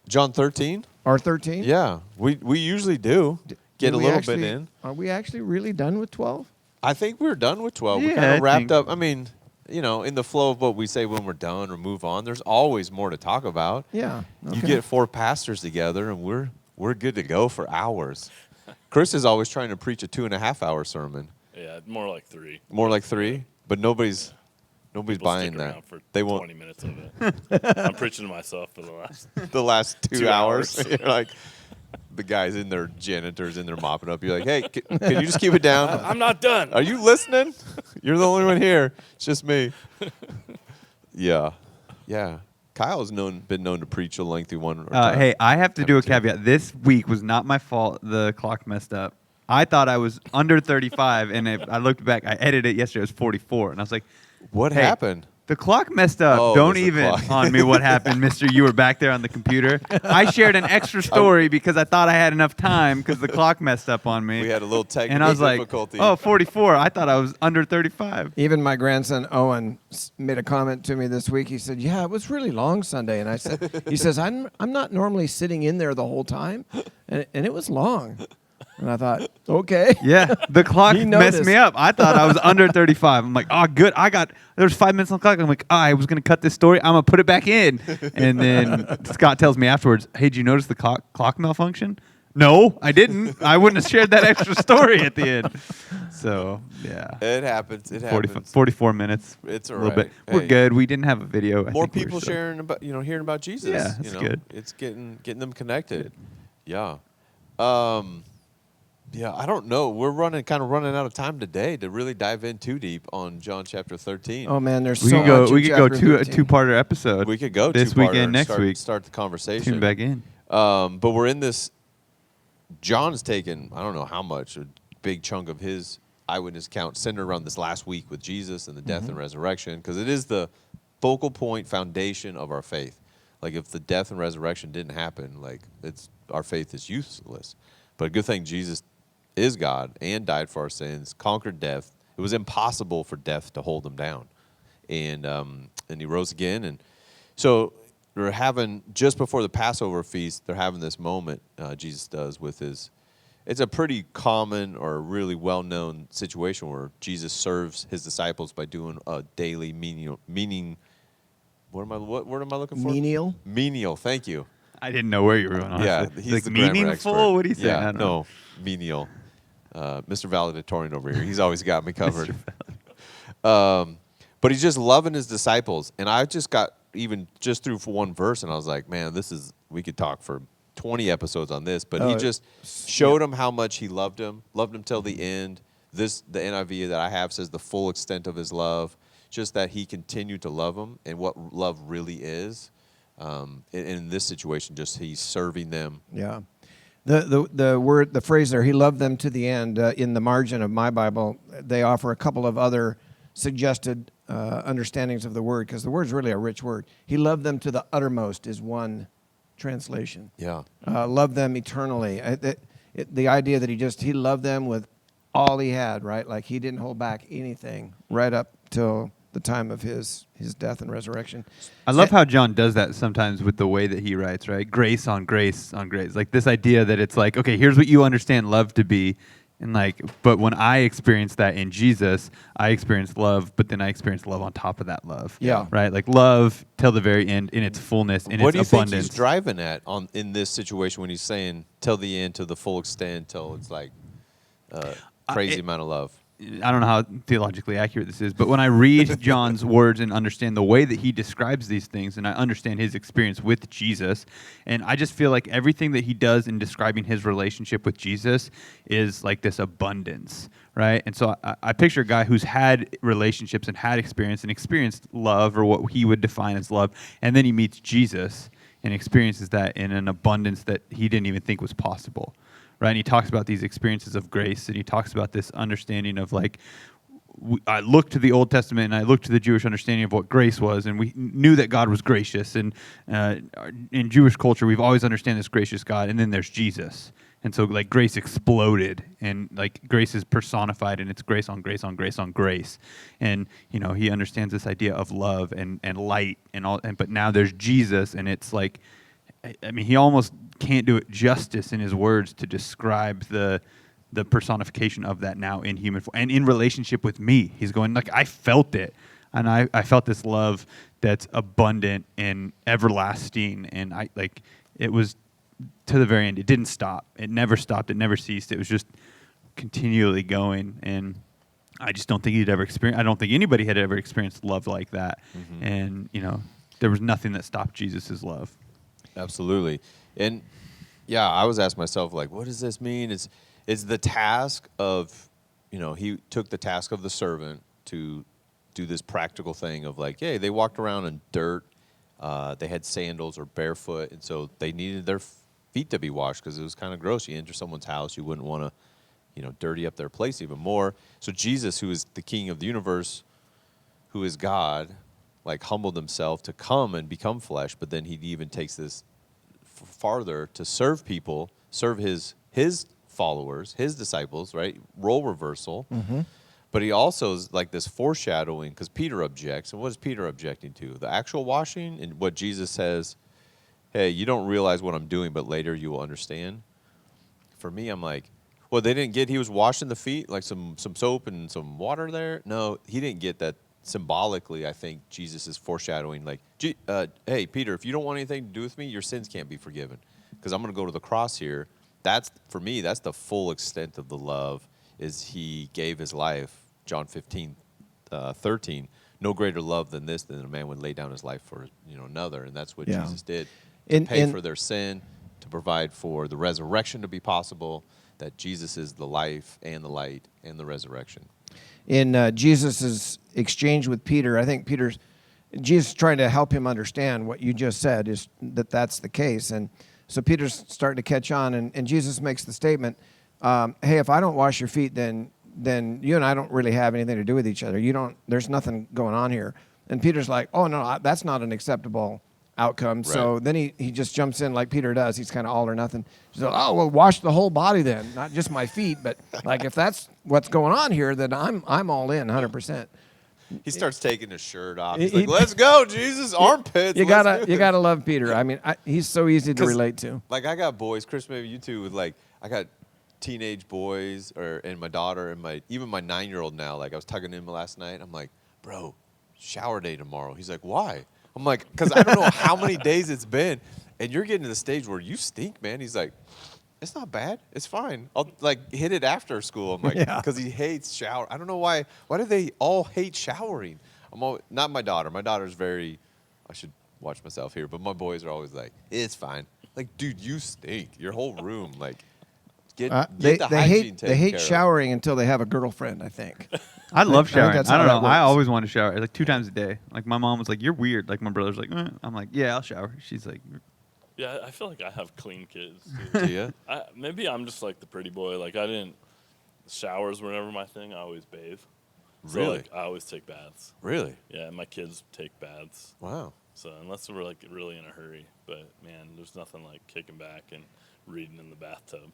John 13?
or 13?
Yeah. We usually do get a little bit in.
Are we actually really done with 12?
I think we're done with 12. We
Yeah,
kind
I
of wrapped
think-
up. I mean, in the flow of what we say when we're done or move on, there's always more to talk about.
Yeah.
You
okay.
get 4 pastors together, and we're good to go for hours. Chris is always trying to preach a 2.5-hour sermon.
Yeah, more like 3.
More like 3, but nobody's
People
buying
stick
that.
around for
They
20
won't.
minutes of it. I'm preaching to myself for
The last 2
2
hours.
hours.
You're like, the guys in there, janitors in there mopping up. You're like, hey, can you just keep it down?
I'm not done.
Are you listening? You're the only one here. It's just me. Yeah. Kyle's been known to preach a lengthy one.
Hey, I have to do a
Two.
caveat. This week was not my fault. The clock messed up. I thought I was under 35, and I looked back. I edited it yesterday. It was 44, and I was like,
What
hey,
happened?
the clock messed up.
Oh,
Don't
there's a
even
clock.
on me what happened, mister. You were back there on the computer. I shared an extra story because I thought I had enough time because the clock messed up on me.
We had a little technical
and I was like,
difficulty.
oh, 44. I thought I was under 35.
Even my grandson Owen made a comment to me this week. He said, "Yeah, it was really long Sunday." And I said, "He says I'm not normally sitting in there the whole time, and it was long." And I thought, okay.
Yeah, the clock
He
messed
noticed.
me up. I thought I was under 35. I'm like, oh, good. There's 5 minutes on the clock. I'm like, I was going to cut this story. I'm going to put it back in. And then Scott tells me afterwards, hey, did you notice the clock malfunction? No, I didn't. I wouldn't have shared that extra story at the end. So, yeah.
It happens. It happens.
44 minutes.
It's all
a little
right.
bit. We're
Hey.
good. We didn't have a video. I
More
think we were
people
still-
sharing about, hearing about Jesus.
Yeah, that's good.
It's getting them connected. Yeah. Yeah, I don't know. We're running out of time today to really dive in too deep on John chapter 13.
Oh man, there's
We
so
could go.
much.
We
in
could go
chapter
a
13.
two-parter episode.
We could go
this
two-parter
weekend,
and
next week.
Start the conversation.
Tune back in.
But we're in this. John's taken, I don't know how much, a big chunk of his eyewitness account centered around this last week with Jesus and the death and resurrection, because it is the focal point, foundation of our faith. Like if the death and resurrection didn't happen, like our faith is useless. But a good thing Jesus is God and died for our sins, conquered death. It was impossible for death to hold him down, and he rose again. And so they're having, just before the Passover feast, they're having this moment. Jesus does with his. It's a pretty common or really well-known situation where Jesus serves his disciples by doing a daily meaning. What word am I looking for?
Menial.
Menial. Thank you.
I didn't know where you were going.
Yeah,
Honestly.
he's
like
the grammar
meaningful.
expert.
What do you say?
Yeah,
I don't know.
no, menial. Mr. Valedictorian over here. He's always got me covered. But he's just loving his disciples, and I just got even just through for one verse, and I was like, man, we could talk for 20 episodes on this. But he just showed him how much he loved him till the end. The NIV that I have says the full extent of his love, just that he continued to love them and what love really is. In this situation, just he's serving them.
Yeah. The phrase there, he loved them to the end, in the margin of my Bible, they offer a couple of other suggested understandings of the word, because the word's really a rich word. He loved them to the uttermost is one translation.
Yeah.
Loved them eternally. The idea that he loved them with all he had, right? Like he didn't hold back anything right up till the time of his death and resurrection.
I love how John does that sometimes with the way that he writes, right? Grace on grace on grace. Like this idea that it's like, okay, here's what you understand love to be. And like, but when I experienced that in Jesus, I experienced love, but then I experienced love on top of that love.
Yeah.
Right? Like love till the very end in its fullness, in
What do you
its
think
abundance.
he's driving at in this situation when he's saying till the end, to the full extent, till it's like crazy amount of love?
I don't know how theologically accurate this is, but when I read John's words and understand the way that he describes these things, and I understand his experience with Jesus, and I just feel like everything that he does in describing his relationship with Jesus is like this abundance, right? And so I picture a guy who's had relationships and had experience and experienced love, or what he would define as love, and then he meets Jesus and experiences that in an abundance that he didn't even think was possible. Right, and he talks about these experiences of grace, and he talks about this understanding of like, I look to the Old Testament and I look to the Jewish understanding of what grace was, and we knew that God was gracious. And in Jewish culture, we've always understood this gracious God, and then there's Jesus. And so like grace exploded, and like grace is personified, and it's grace on grace on grace on grace. And he understands this idea of love and light and all. But now there's Jesus, and it's like, I mean, he almost can't do it justice in his words to describe the personification of that now in human form and in relationship with me. He's going like, I felt it. And I felt this love that's abundant and everlasting, and it was to the very end. It didn't stop. It never stopped. It never ceased. It was just continually going, and I just don't think I don't think anybody had ever experienced love like that.
Mm-hmm.
And there was nothing that stopped Jesus' love.
Absolutely. And yeah, I was asking myself, like, what does this mean? It's the task of, he took the task of the servant to do this practical thing of like, hey, they walked around in dirt. They had sandals or barefoot. And so they needed their feet to be washed because it was kind of gross. You enter someone's house, you wouldn't want to, dirty up their place even more. So Jesus, who is the King of the universe, who is God, like humbled himself to come and become flesh, but then he even takes this farther to serve people, serve his followers, his disciples, right? Role reversal.
Mm-hmm.
But he also is like this foreshadowing, because Peter objects. And what is Peter objecting to? The actual washing, and what Jesus says, hey, you don't realize what I'm doing, but later you will understand. For me, I'm like, well, they didn't get he was washing the feet, like some soap and some water there? No, he didn't get that. Symbolically, I think Jesus is foreshadowing, like, hey, Peter, if you don't want anything to do with me, your sins can't be forgiven, because I'm going to go to the cross here. That's, for me, that's the full extent of the love, is he gave his life. John 15:13. No greater love than this, than a man would lay down his life for another, and that's what Jesus did. To pay for their sin, to provide for the resurrection to be possible. That Jesus is the life and the light and the resurrection.
In Jesus' exchange with Peter, I think Jesus trying to help him understand what you just said, is that's the case. And so Peter's starting to catch on, and Jesus makes the statement, hey, if I don't wash your feet, then you and I don't really have anything to do with each other. There's nothing going on here. And Peter's like, oh, no, that's not an acceptable outcome. Right. So then he just jumps in like Peter does. He's kind of all or nothing. He's like, oh, well, wash the whole body then, not just my feet. But like, if that's what's going on here, then I'm all in 100%.
He starts taking his shirt off. He's like, let's go, Jesus, armpits.
You gotta love Peter. I mean, he's so easy to relate to.
Like, I got boys, Chris, maybe you too, with like, I got teenage boys, and my daughter, and even my 9-year-old now. Like, I was tugging him last night. I'm like, bro, shower day tomorrow. He's like, why? I'm like, because I don't know how many days it's been, and you're getting to the stage where you stink, man. He's like, it's not bad. It's fine. I'll like hit it after school. I'm like, because he hates shower. I don't know why. Why do they all hate showering? Not my daughter. My daughter's very, I should watch myself here, but my boys are always like, it's fine. Like, dude, you stink. Your whole room, like. Get the hygiene taken
They hate
care
showering until they have a girlfriend, I think.
I love showering. I don't know. I
works.
always want to shower, like 2 times a day. Like, my mom was like, you're weird. Like, my brother's like, I'm like, yeah, I'll shower. She's like,
yeah, I feel like I have clean kids.
Do you?
Maybe I'm just like the pretty boy. Like, showers were never my thing. I always bathe. So,
Really?
like, I always take baths.
Really?
Yeah, my kids take baths.
Wow.
So unless we're like really in a hurry, but man, there's nothing like kicking back and reading in the bathtub.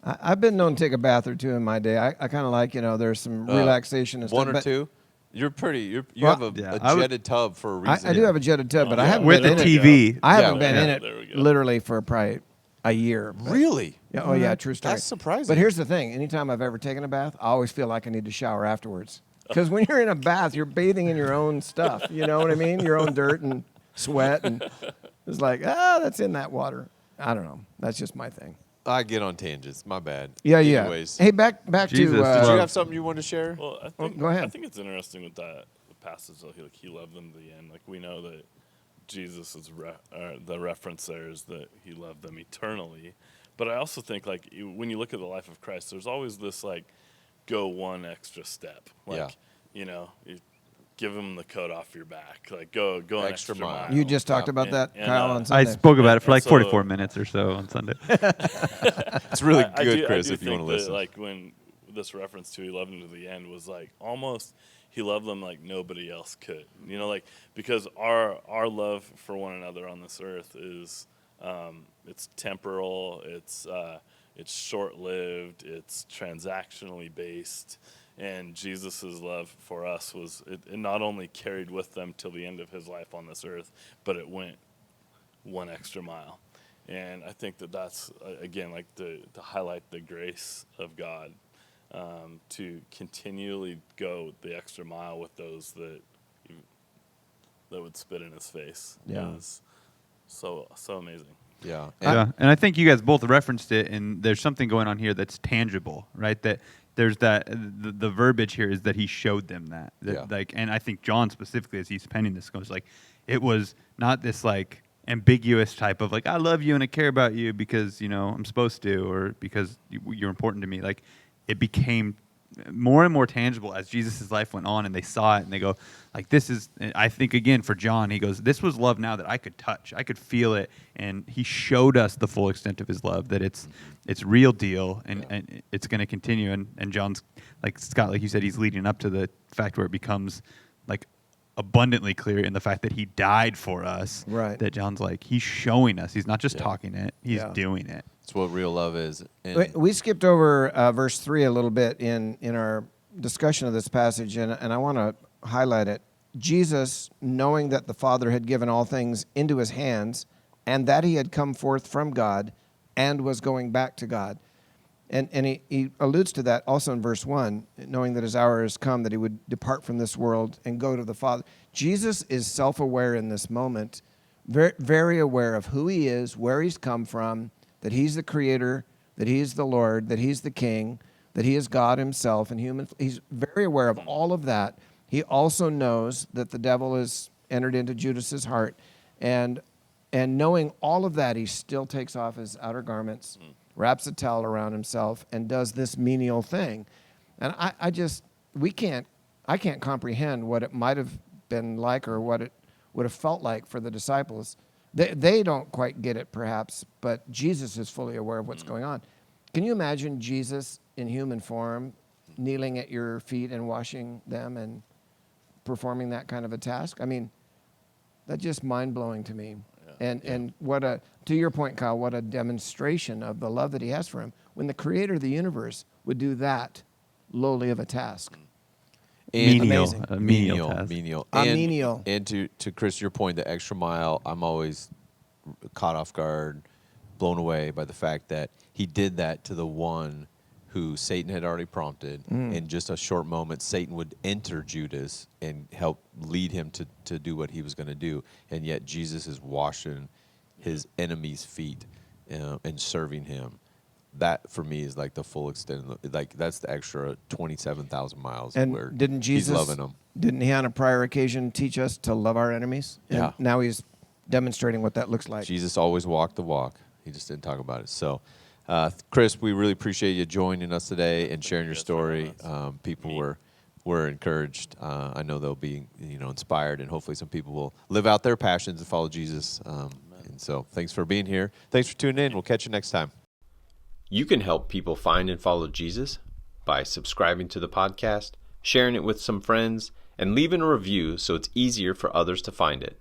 I've been known to take a bath or two in my day. I kind of like, there's some relaxation and stuff.
1 or 2? You're pretty. You have a jetted tub for a reason.
I do have a jetted tub, but I haven't
with
been
the
in
TV.
it. I haven't been in
There we
it
go.
literally for probably a year.
Really?
Yeah, oh, yeah, true story.
That's surprising.
But here's the thing. Anytime I've ever taken a bath, I always feel like I need to shower afterwards. Because when you're in a bath, you're bathing in your own stuff. You know what I mean? Your own dirt and sweat. And it's like, that's in that water. I don't know. That's just my thing.
I get on tangents. My bad.
Yeah.
Anyways.
Hey, back
Jesus,
to...
Did you have something you wanted to share?
Well, I think,
go ahead.
I think it's interesting with that passage. Like he loved them to the end. Like we know that Jesus is the reference there is that he loved them eternally. But I also think like when you look at the life of Christ, there's always this like go one extra step. Like you give him the coat off your back. Like go an extra mile.
You just talked about that, Kyle, on Sunday.
I spoke about it for like 44 minutes or so on Sunday.
It's really good, Chris, if you want to listen.
Like when this reference to he loved them to the end was like almost he loved them like nobody else could. Like because our love for one another on this earth is it's temporal, it's short-lived, it's transactionally based. And Jesus' love for us it not only carried with them till the end of his life on this earth, but it went one extra mile. And I think that's, again, like to highlight the grace of God, to continually go the extra mile with those that that would spit in his face.
Yeah.
It was so amazing.
Yeah.
And I think you guys both referenced it, and there's something going on here that's tangible, right? That there's that the verbiage here is that he showed them that.
Yeah.
Like, and I think John specifically, as he's penning this, goes like, it was not this like ambiguous type of like, I love you and I care about you because, you know, I'm supposed to, or because you're important to me. Like, it became more and more tangible as Jesus' life went on, and they saw it, and they go, like, this is, I think, again, for John, he goes, this was love now that I could touch. I could feel it, and he showed us the full extent of his love, that it's real deal, and it's going to continue. And John's, like, Scott, like you said, he's leading up to the fact where it becomes, like, abundantly clear in the fact that he died for us.
Right.
That John's like, he's showing us. He's not just talking it, he's doing it.
It's what real love is. And
We skipped over verse 3 a little bit in our discussion of this passage, and I want to highlight it. Jesus, knowing that the Father had given all things into his hands, and that he had come forth from God and was going back to God. And he alludes to that also in verse 1, knowing that his hour has come, that he would depart from this world and go to the Father. Jesus is self-aware in this moment, very, very aware of who he is, where he's come from, that he's the creator, that he's the Lord, that he's the king, that he is God himself and human. He's very aware of all of that. He also knows that the devil has entered into Judas's heart. And knowing all of that, he still takes off his outer garments, wraps a towel around himself, and does this menial thing. And I can't comprehend what it might have been like or what it would have felt like for the disciples. They don't quite get it, perhaps, but Jesus is fully aware of what's going on. Can you imagine Jesus in human form kneeling at your feet and washing them and performing that kind of a task? I mean, that's just mind-blowing to me. And what to your point, Kyle, what a demonstration of the love that he has for him when the creator of the universe would do that lowly of a task.
And
Amazing.
menial.
Menial.
And to Chris, your point, the extra mile, I'm always caught off guard, blown away by the fact that he did that to the one who Satan had already prompted. In just a short moment, Satan would enter Judas and help lead him to do what he was going to do. And yet Jesus is washing his enemy's feet and serving him. That, for me, is like the full extent. Like, that's the extra 27,000 miles
And
where
didn't Jesus,
he's loving them.
Didn't he on a prior occasion teach us to love our enemies?
Yeah.
And now he's demonstrating what that looks like.
Jesus always walked the walk. He just didn't talk about it. So, Chris, we really appreciate you joining us today and sharing your story. People were encouraged. I know they'll be inspired, and hopefully some people will live out their passions and follow Jesus. And so thanks for being here. Thanks for tuning in. We'll catch you next time. You can help people find and follow Jesus by subscribing to the podcast, sharing it with some friends, and leaving a review so it's easier for others to find it.